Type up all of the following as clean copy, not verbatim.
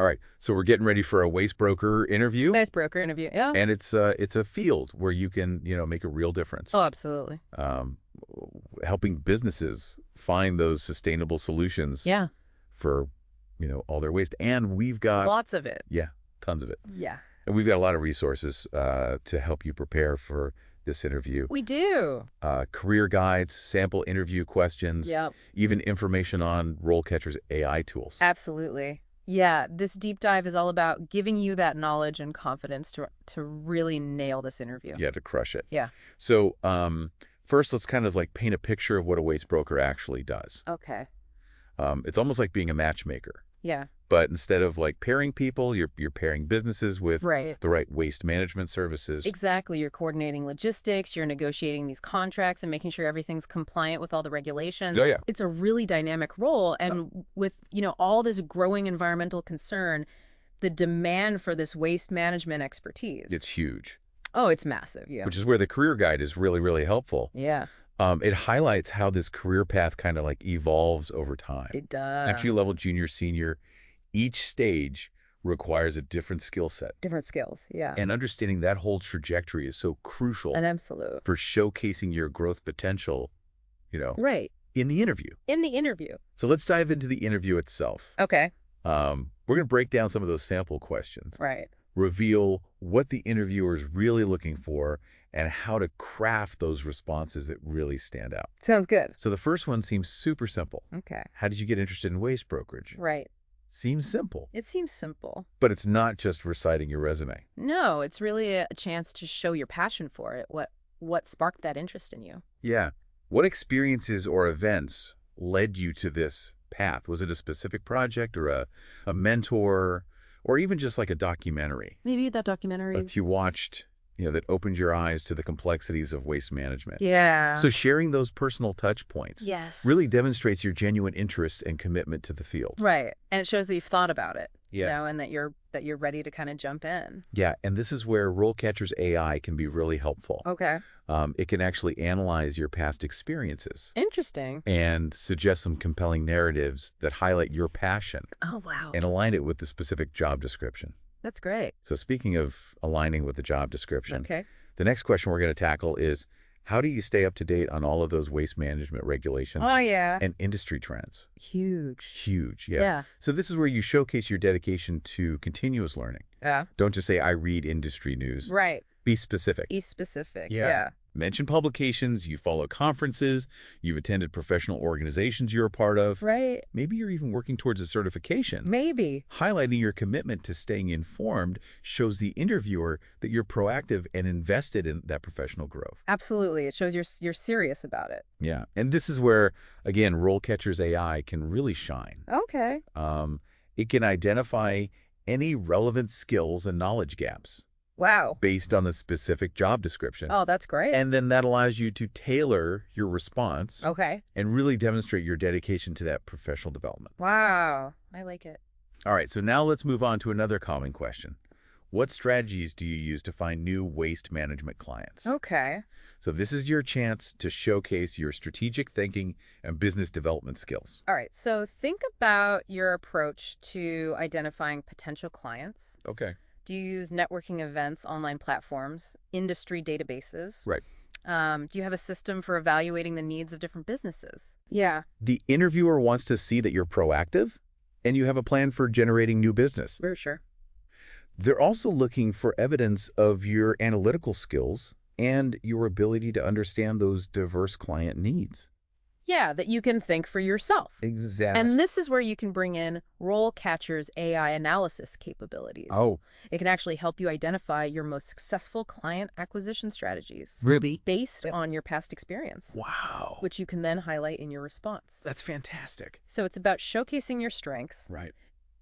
All right. So we're getting ready for a waste broker interview. Nice broker interview. Yeah. And it's a field where you can, make a real difference. Oh, absolutely. Um, helping businesses find those sustainable solutions Yeah. for, all their waste. And we've got Lots of it. Yeah, tons of it. Yeah. And we've got a lot of resources to help you prepare for this interview. We do. Career guides, sample interview questions, Yep. even information on RoleCatcher's AI tools. Absolutely. Yeah. This deep dive is all about giving you that knowledge and confidence to really nail this interview. Yeah, to crush it. Yeah. So first, let's kind of like paint a picture of what a waste broker actually does. Okay. It's almost like being a matchmaker. Yeah. But instead of like pairing people, you're pairing businesses with Right. the right waste management services. Exactly. You're coordinating logistics, you're negotiating these contracts and making sure everything's compliant with all the regulations. Oh, yeah. It's a really dynamic role. And with, all this growing environmental concern, the demand for this waste management expertise. It's huge. Oh, it's massive. Yeah. Which is where the career guide is really, really helpful. Yeah. It highlights how this career path kind of like evolves over time. It does. Entry level, junior, senior, each stage requires a different skill set. Different skills. Yeah. And understanding that whole trajectory is so crucial An absolute. for showcasing your growth potential, Right. in the interview. In the interview. So let's dive into the interview itself. Okay. We're going to break down some of those sample questions, Right. reveal what the interviewer is really looking for, and how to craft those responses that really stand out. Sounds good. So the first one seems super simple. Okay. How did you get interested in waste brokerage? Right. Seems simple, It seems simple. but it's not just reciting your resume. No, it's really a chance to show your passion for it. What sparked that interest in you? Yeah. What experiences or events led you to this path? Was it a specific project or a mentor or even just like a documentary Maybe that documentary. that you watched, that opened your eyes to the complexities of waste management? Yeah. So sharing those personal touch points Yes. really demonstrates your genuine interest and commitment to the field. Right. And it shows that you've thought about it. Yeah. And that you're ready to kind of jump in. Yeah, and this is where RoleCatcher's AI can be really helpful. Okay. It can actually analyze your past experiences Interesting. and suggest some compelling narratives that highlight your passion Oh, wow. and align it with the specific job description. That's great. So speaking of aligning with the job description, Okay. the next question we're going to tackle is, how do you stay up to date on all of those waste management regulations Oh, yeah. and industry trends? Huge. Huge, yeah. Yeah. So this is where you showcase your dedication to continuous learning. Yeah. Don't just say, I read industry news. Right. Be specific. Be specific. Yeah. Yeah. Mention publications, you follow conferences, you've attended professional organizations you're a part of. Right. Maybe you're even working towards a certification. Maybe. Highlighting your commitment to staying informed shows the interviewer that you're proactive and invested in that professional growth. Absolutely. It shows you're serious about it. Yeah. And this is where, again, RoleCatcher's AI can really shine. Okay. It can identify any relevant skills and knowledge gaps Wow. based on the specific job description. Oh, that's great. And then that allows you to tailor your response Okay. and really demonstrate your dedication to that professional development. Wow. I like it. All right, so now let's move on to another common question. What strategies do you use to find new waste management clients? Okay. So this is your chance to showcase your strategic thinking and business development skills. All right. So think about your approach to identifying potential clients. Okay. Do you use networking events, online platforms, industry databases? Right. Do you have a system for evaluating the needs of different businesses? Yeah. The interviewer wants to see that you're proactive and you have a plan for generating new business. For sure. They're also looking for evidence of your analytical skills and your ability to understand those diverse client needs. Yeah, that you can think for yourself. Exactly. And this is where you can bring in RoleCatcher's AI analysis capabilities. Oh, It can actually help you identify your most successful client acquisition strategies Ruby. based on your past experience, Wow. which you can then highlight in your response. That's fantastic. So it's about showcasing your strengths Right.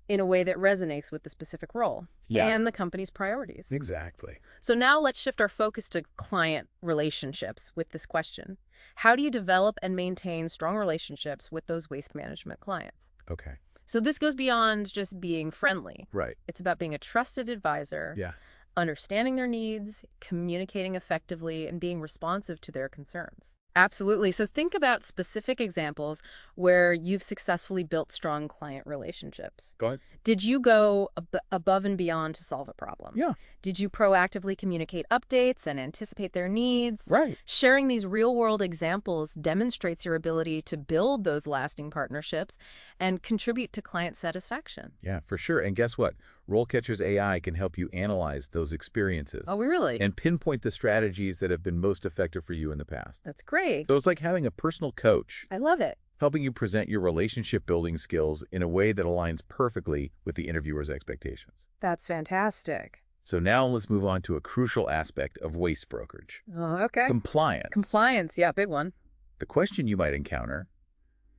in a way that resonates with the specific role Yeah. and the company's priorities. Exactly. So now let's shift our focus to client relationships with this question. How do you develop and maintain strong relationships with those waste management clients? Okay. So this goes beyond just being friendly. Right. It's about being a trusted advisor, Yeah. understanding their needs, communicating effectively, and being responsive to their concerns. Absolutely. So think about specific examples where you've successfully built strong client relationships. Go ahead. Did you go above and beyond to solve a problem? Yeah. Did you proactively communicate updates and anticipate their needs? Right. Sharing these real-world examples demonstrates your ability to build those lasting partnerships and contribute to client satisfaction. Yeah, for sure. And guess what? RoleCatcher's AI can help you analyze those experiences Oh, really? and pinpoint the strategies that have been most effective for you in the past. That's great. So it's like having a personal coach I love it. helping you present your relationship building skills in a way that aligns perfectly with the interviewer's expectations. That's fantastic. So now let's move on to a crucial aspect of waste brokerage. Oh, okay. Compliance. Compliance, yeah, big one. The question you might encounter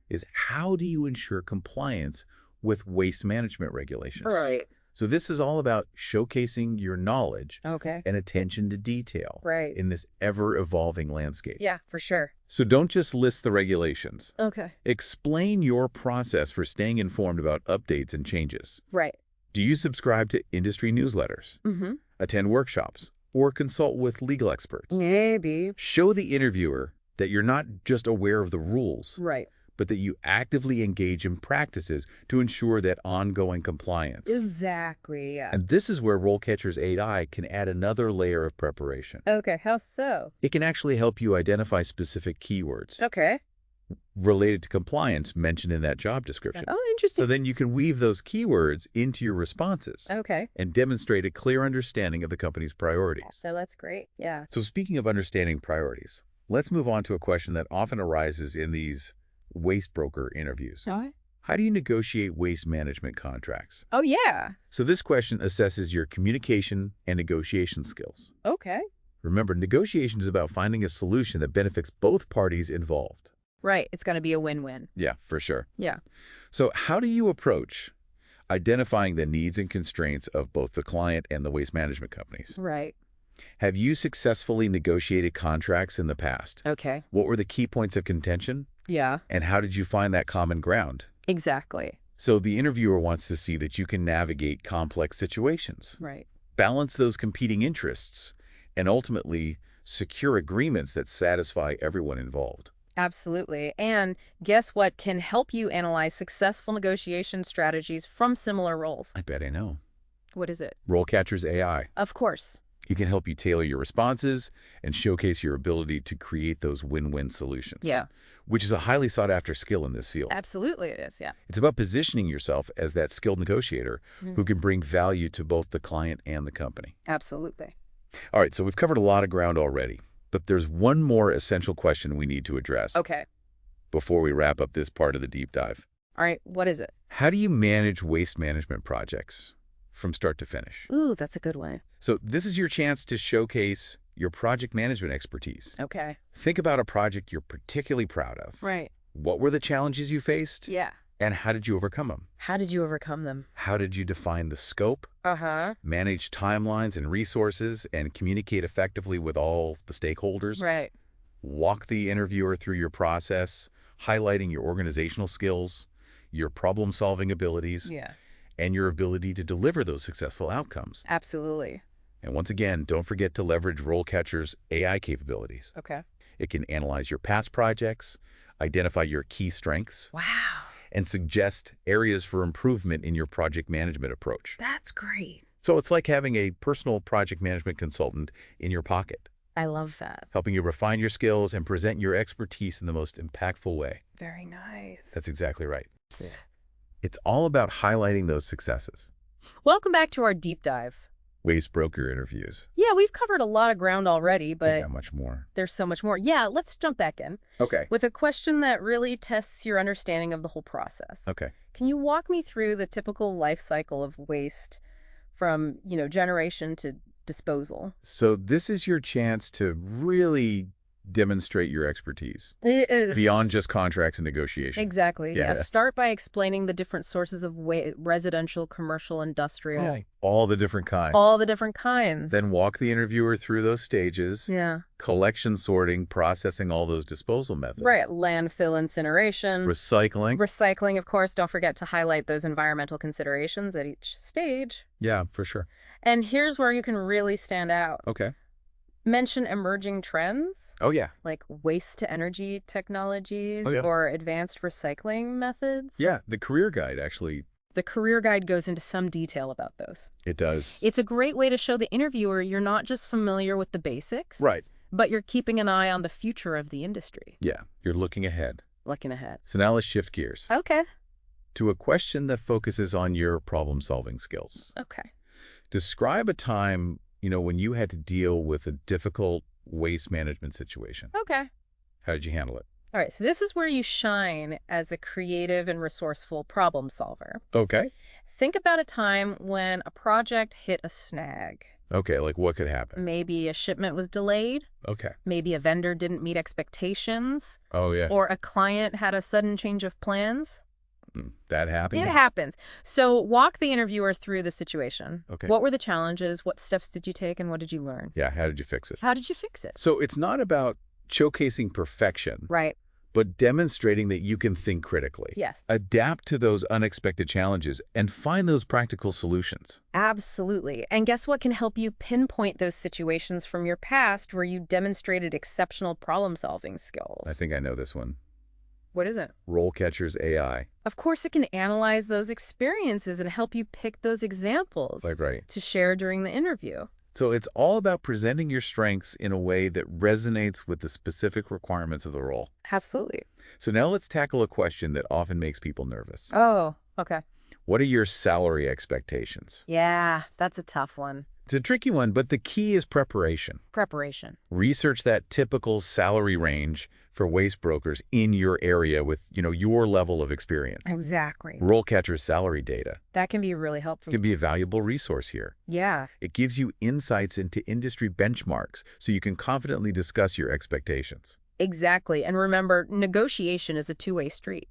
is, how do you ensure compliance with waste management regulations? Right. So this is all about showcasing your knowledge Okay. and attention to detail Right. in this ever-evolving landscape. Yeah, for sure. So don't just list the regulations. Okay. Explain your process for staying informed about updates and changes. Right. Do you subscribe to industry newsletters, Mm-hmm. attend workshops, or consult with legal experts? Maybe. Show the interviewer that you're not just aware of the rules, Right. but that you actively engage in practices to ensure that ongoing compliance. Exactly, yeah. And this is where RoleCatcher's AI can add another layer of preparation. Okay, how so? It can actually help you identify specific keywords Okay. related to compliance mentioned in that job description. Oh, So interesting. then you can weave those keywords into your responses Okay. and demonstrate a clear understanding of the company's priorities. So that's great. Yeah. So speaking of understanding priorities, let's move on to a question that often arises in these waste broker interviews. Oh, How do you negotiate waste management contracts? oh yeah. So this question assesses your communication and negotiation skills. Okay. Remember, negotiation is about finding a solution that benefits both parties involved. Right. It's going to be a win-win. Yeah, for sure. Yeah. So how do you approach identifying the needs and constraints of both the client and the waste management companies? Right. Have you successfully negotiated contracts in the past? Okay. What were the key points of contention? Yeah. And how did you find that common ground? Exactly. So the interviewer wants to see that you can navigate complex situations, Right. balance those competing interests, and ultimately secure agreements that satisfy everyone involved. Absolutely. And guess what can help you analyze successful negotiation strategies from similar roles? I bet I know. What is it? RoleCatcher's AI. Of course. He can help you tailor your responses and showcase your ability to create those win-win solutions. Yeah. Which is a highly sought-after skill in this field. Absolutely it is. Yeah. It's about positioning yourself as that skilled negotiator who can bring value to both the client and the company. Absolutely. All right, so we've covered a lot of ground already, but there's one more essential question we need to address Okay. before we wrap up this part of the deep dive. All right. What is it? How do you manage waste management projects from start to finish? Ooh, that's a good one. So this is your chance to showcase your project management expertise. Okay. Think about a project you're particularly proud of. Right. What were the challenges you faced? Yeah. And how did you overcome them? How did you overcome them? How did you define the scope, Uh-huh. manage timelines and resources, and communicate effectively with all the stakeholders? Right. Walk the interviewer through your process, highlighting your organizational skills, your problem-solving abilities, Yeah. and your ability to deliver those successful outcomes. Absolutely. And once again, don't forget to leverage RoleCatcher's AI capabilities. Okay. It can analyze your past projects, identify your key strengths, Wow. and suggest areas for improvement in your project management approach. That's great. So it's like having a personal project management consultant in your pocket, I love that. helping you refine your skills and present your expertise in the most impactful way. Very nice. That's exactly right. It's all about highlighting those successes. Welcome back to our deep dive. Waste broker interviews. Yeah, we've covered a lot of ground already, but Not much more. there's so much more. Yeah, let's jump back in Okay. with a question that really tests your understanding of the whole process. Okay. Can you walk me through the typical life cycle of waste from, generation to disposal? So this is your chance to really demonstrate your expertise It is. beyond just contracts and negotiation. Exactly. Yeah. Yeah. Start by explaining the different sources of residential, commercial, industrial, Yeah. All the different kinds. all the different kinds. Then walk the interviewer through those stages, Yeah. collection, sorting, processing all those disposal methods. Right. Landfill incineration. Recycling. Recycling, of course. Don't forget to highlight those environmental considerations at each stage. Yeah, for sure. And here's where you can really stand out. Okay. mention emerging trends Oh, yeah. like waste-to-energy Oh, technologies yeah. or advanced recycling methods. Yeah, the career guide, actually, The career guide goes into some detail about those. it does. It's a great way to show the interviewer you're not just familiar with the basics, Right. but you're keeping an eye on the future of the industry. Yeah, you're looking ahead. Looking ahead. So now let's shift gears Okay. to a question that focuses on your problem-solving skills. Okay. Describe a time, when you had to deal with a difficult waste management situation. Okay. How did you handle it? All right, so this is where you shine as a creative and resourceful problem solver. Okay. Think about a time when a project hit a snag. Okay, like what could happen? Maybe a shipment was delayed, Okay. maybe a vendor didn't meet expectations, Oh, yeah. or a client had a sudden change of plans. That happened? It happens. So walk the interviewer through the situation. Okay. What were the challenges? What steps did you take? And what did you learn? Yeah, how did you fix it? How did you fix it? So it's not about showcasing perfection, Right. but demonstrating that you can think critically. Yes. Adapt to those unexpected challenges and find those practical solutions. Absolutely. And guess what can help you pinpoint those situations from your past where you demonstrated exceptional problem-solving skills? I think I know this one. What is it? RoleCatcher's AI. Of course, it can analyze those experiences and help you pick those examples Right. to share during the interview. So it's all about presenting your strengths in a way that resonates with the specific requirements of the role. Absolutely. So now let's tackle a question that often makes people nervous. Oh, okay. What are your salary expectations? Yeah, that's a tough one. It's a tricky one, but the key is preparation. Preparation. Research that typical salary range for waste brokers in your area with, your level of experience. Exactly. RoleCatcher's salary data That can be really helpful. can be a valuable resource here. Yeah. It gives you insights into industry benchmarks so you can confidently discuss your expectations. Exactly. And remember, negotiation is a two-way street.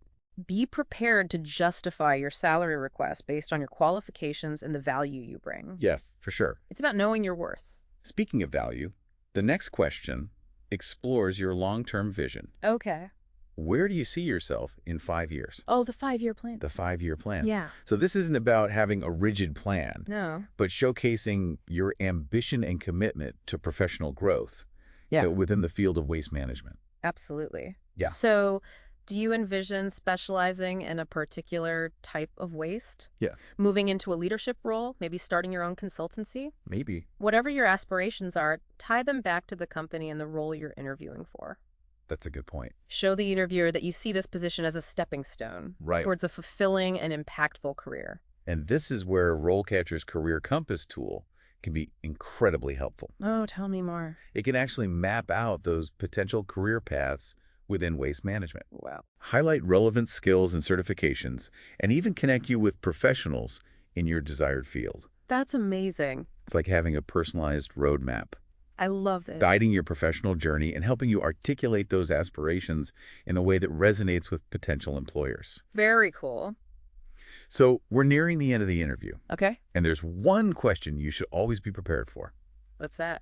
Be prepared to justify your salary request based on your qualifications and the value you bring. Yes, for sure. It's about knowing your worth. Speaking of value, the next question explores your long-term vision. Okay. Where do you see yourself in 5 years? Oh, the 5-year plan. The 5-year plan. Yeah. So this isn't about having a rigid plan, No. but showcasing your ambition and commitment to professional growth within the field of waste management. Absolutely. Yeah. So do you envision specializing in a particular type of waste? Yeah. Moving into a leadership role, maybe starting your own consultancy? Maybe. Whatever your aspirations are, tie them back to the company and the role you're interviewing for. That's a good point. Show the interviewer that you see this position as a stepping stone towards a fulfilling and impactful career. And this is where RoleCatcher's Career Compass tool can be incredibly helpful. Oh, tell me more. It can actually map out those potential career paths within waste management. Wow. Highlight relevant skills and certifications, and even connect you with professionals in your desired field. That's amazing. It's like having a personalized roadmap, I love it. guiding your professional journey and helping you articulate those aspirations in a way that resonates with potential employers. Very cool. So we're nearing the end of the interview, Okay. and there's one question you should always be prepared for. What's that?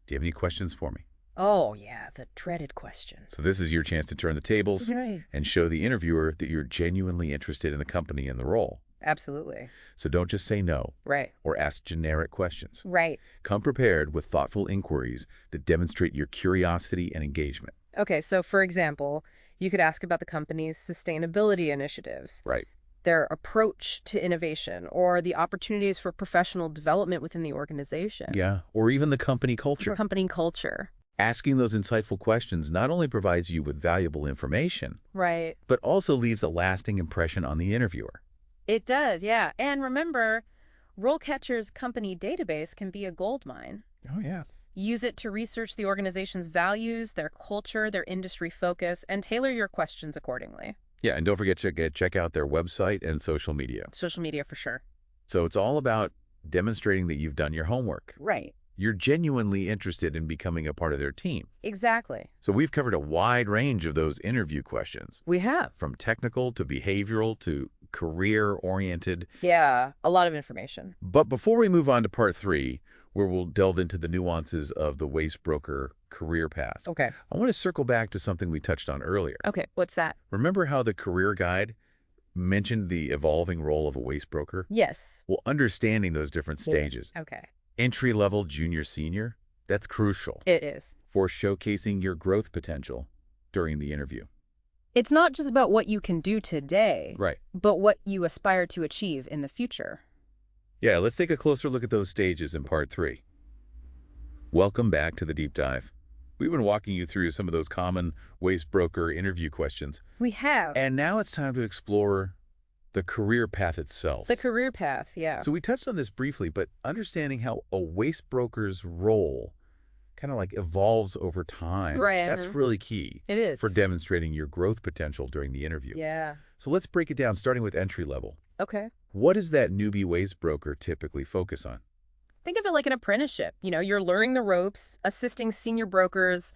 Do you have any questions for me? Oh, yeah, the dreaded questions. So this is your chance to turn the tables Right. and show the interviewer that you're genuinely interested in the company and the role. Absolutely. So don't just say no Right. or ask generic questions. Right. Come prepared with thoughtful inquiries that demonstrate your curiosity and engagement. Okay, so for example, you could ask about the company's sustainability initiatives, Right. their approach to innovation, or the opportunities for professional development within the organization. Yeah. Or even the company culture. Company culture. Asking those insightful questions not only provides you with valuable information, Right. but also leaves a lasting impression on the interviewer. It does, yeah. And remember, RoleCatcher's company database can be a goldmine. Oh, yeah. Use it to research the organization's values, their culture, their industry focus, and tailor your questions accordingly. Yeah, and don't forget to check out their website and social media. Social media for sure. So it's all about demonstrating that you've done your homework. Right. You're genuinely interested in becoming a part of their team. Exactly. So we've covered a wide range of those interview questions, We have. from technical to behavioral to career-oriented. Yeah, a lot of information. But before we move on to part 3, where we'll delve into the nuances of the waste broker career path, Okay. I want to circle back to something we touched on earlier. Okay, what's that? Remember how the career guide mentioned the evolving role of a waste broker? Yes. Well, understanding those different stages, Okay. entry-level, junior, senior, That's crucial It is. for showcasing your growth potential during the interview. It's not just about what you can do today, Right. but what you aspire to achieve in the future. Yeah, let's take a closer look at those stages in part 3. Welcome back to the deep dive. We've been walking you through some of those common waste broker interview questions, We have. and now it's time to explore the career path itself. The career path, yeah. So we touched on this briefly, but understanding how a waste broker's role kind of like evolves over time, Right, that's really key It is. for demonstrating your growth potential during the interview. Yeah. So let's break it down, starting with entry level. Okay. What does that newbie waste broker typically focus on? Think of it like an apprenticeship. You're learning the ropes, assisting senior brokers,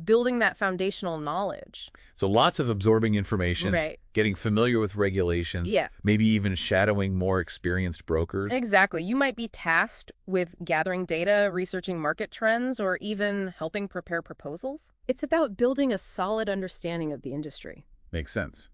building that foundational knowledge. So lots of absorbing information, Right. getting familiar with regulations, Yeah. maybe even shadowing more experienced brokers. Exactly. You might be tasked with gathering data, researching market trends, or even helping prepare proposals. It's about building a solid understanding of the industry. Makes sense.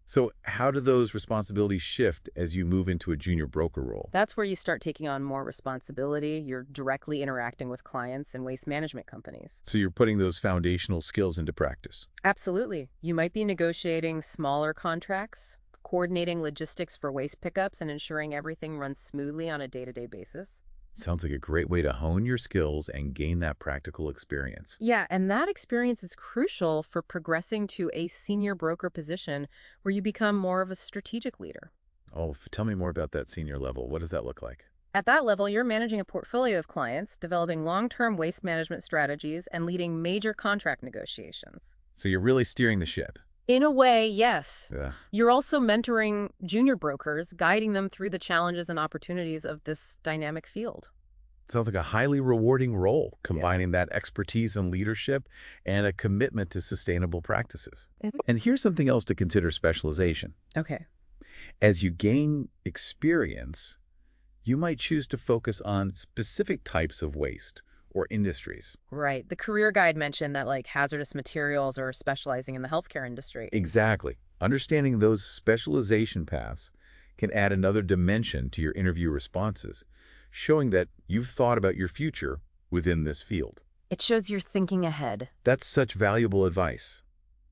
So how do those responsibilities shift as you move into a junior broker role? That's where you start taking on more responsibility. You're directly interacting with clients and waste management companies. So you're putting those foundational skills into practice. Absolutely. You might be negotiating smaller contracts, coordinating logistics for waste pickups, and ensuring everything runs smoothly on a day-to-day basis. Sounds like a great way to hone your skills and gain that practical experience. Yeah, and that experience is crucial for progressing to a senior broker position where you become more of a strategic leader. Oh, tell me more about that senior level. What does that look like? At that level, you're managing a portfolio of clients, developing long-term waste management strategies, and leading major contract negotiations. So you're really steering the ship. In a way, yes. Yeah. You're also mentoring junior brokers, guiding them through the challenges and opportunities of this dynamic field. Sounds like a highly rewarding role, combining that expertise and leadership and a commitment to sustainable practices. And here's something else to consider: specialization. Okay. As you gain experience, you might choose to focus on specific types of waste or industries. Right. The career guide mentioned that hazardous materials or specializing in the healthcare industry. Exactly. Understanding those specialization paths can add another dimension to your interview responses, showing that you've thought about your future within this field. It shows you're thinking ahead. That's such valuable advice.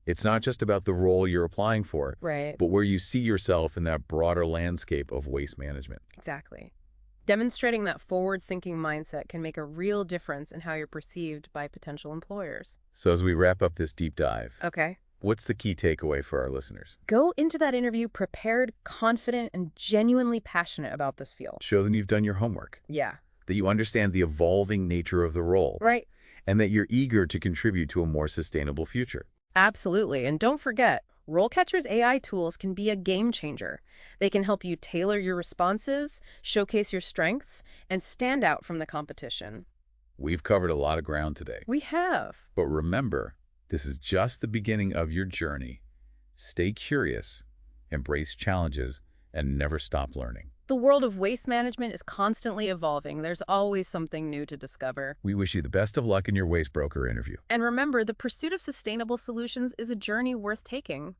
It's not just about the role you're applying for, Right. but where you see yourself in that broader landscape of waste management. Exactly. Demonstrating that forward-thinking mindset can make a real difference in how you're perceived by potential employers. So as we wrap up this deep dive, Okay. what's the key takeaway for our listeners? Go into that interview prepared, confident, and genuinely passionate about this field. Show them you've done your homework, Yeah. that you understand the evolving nature of the role, Right. and that you're eager to contribute to a more sustainable future. Absolutely. And don't forget, RoleCatcher's AI tools can be a game changer. They can help you tailor your responses, showcase your strengths, and stand out from the competition. We've covered a lot of ground today. We have. But remember, this is just the beginning of your journey. Stay curious, embrace challenges, and never stop learning. The world of waste management is constantly evolving. There's always something new to discover. We wish you the best of luck in your waste broker interview. And remember, the pursuit of sustainable solutions is a journey worth taking.